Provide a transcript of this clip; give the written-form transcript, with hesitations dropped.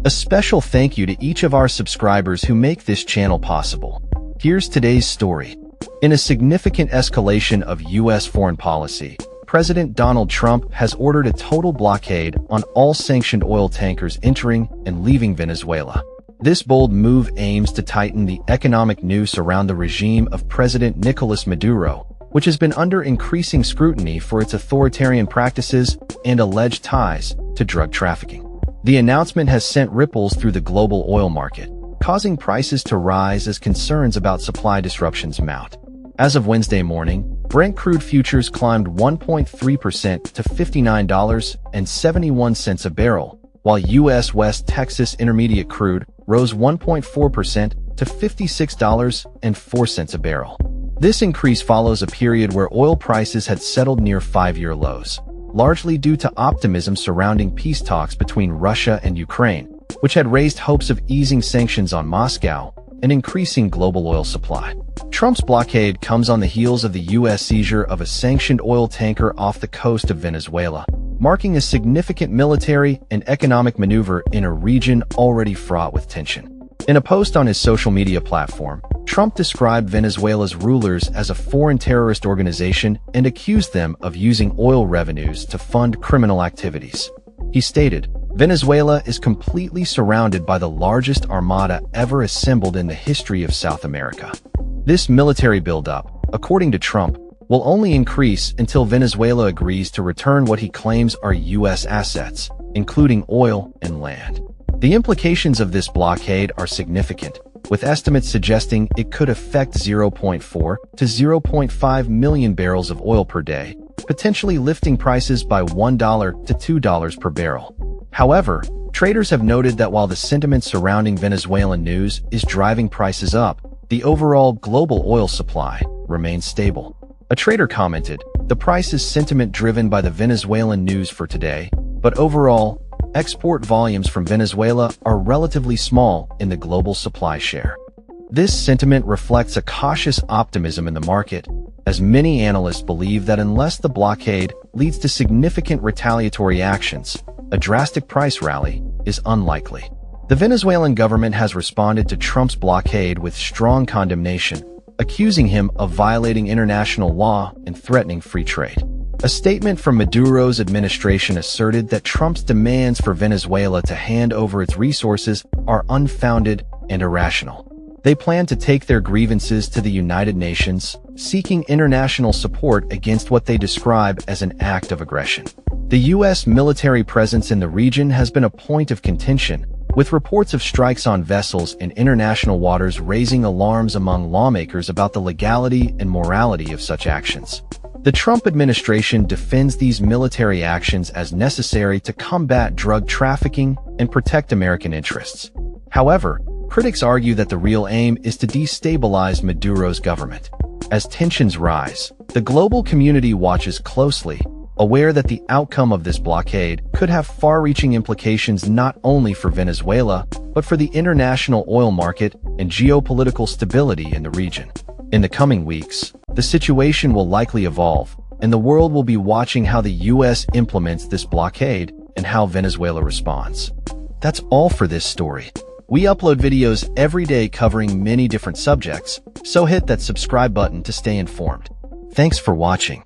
A special thank you to each of our subscribers who make this channel possible. Here's today's story. In a significant escalation of U.S. foreign policy, President Donald Trump has ordered a total blockade on all sanctioned oil tankers entering and leaving Venezuela. This bold move aims to tighten the economic noose around the regime of President Nicolas Maduro, which has been under increasing scrutiny for its authoritarian practices and alleged ties to drug trafficking. The announcement has sent ripples through the global oil market, causing prices to rise as concerns about supply disruptions mount. As of Wednesday morning, Brent crude futures climbed 1.3% to $59.71 a barrel, while U.S. West Texas Intermediate crude rose 1.4% to $56.04 a barrel. This increase follows a period where oil prices had settled near 5-year lows, largely due to optimism surrounding peace talks between Russia and Ukraine, which had raised hopes of easing sanctions on Moscow and increasing global oil supply. Trump's blockade comes on the heels of the U.S. seizure of a sanctioned oil tanker off the coast of Venezuela, marking a significant military and economic maneuver in a region already fraught with tension. In a post on his social media platform, Trump described Venezuela's rulers as a foreign terrorist organization and accused them of using oil revenues to fund criminal activities. He stated, "Venezuela is completely surrounded by the largest armada ever assembled in the history of South America. This military buildup, according to Trump, will only increase until Venezuela agrees to return what he claims are U.S. assets, including oil and land." The implications of this blockade are significant, with estimates suggesting it could affect 0.4 to 0.5 million barrels of oil per day, potentially lifting prices by $1 to $2 per barrel. However, traders have noted that while the sentiment surrounding Venezuelan news is driving prices up, the overall global oil supply remains stable. A trader commented, "The price is sentiment-driven by the Venezuelan news for today, but overall, export volumes from Venezuela are relatively small in the global supply share." This sentiment reflects a cautious optimism in the market, as many analysts believe that unless the blockade leads to significant retaliatory actions, a drastic price rally is unlikely. The Venezuelan government has responded to Trump's blockade with strong condemnation, accusing him of violating international law and threatening free trade. A statement from Maduro's administration asserted that Trump's demands for Venezuela to hand over its resources are unfounded and irrational. They plan to take their grievances to the United Nations, seeking international support against what they describe as an act of aggression. The U.S. military presence in the region has been a point of contention, with reports of strikes on vessels in international waters raising alarms among lawmakers about the legality and morality of such actions. The Trump administration defends these military actions as necessary to combat drug trafficking and protect American interests. However, critics argue that the real aim is to destabilize Maduro's government. As tensions rise, the global community watches closely, aware that the outcome of this blockade could have far-reaching implications not only for Venezuela, but for the international oil market and geopolitical stability in the region. In the coming weeks, the situation will likely evolve, and the world will be watching how the U.S. implements this blockade and how Venezuela responds. That's all for this story. We upload videos every day covering many different subjects, so hit that subscribe button to stay informed. Thanks for watching.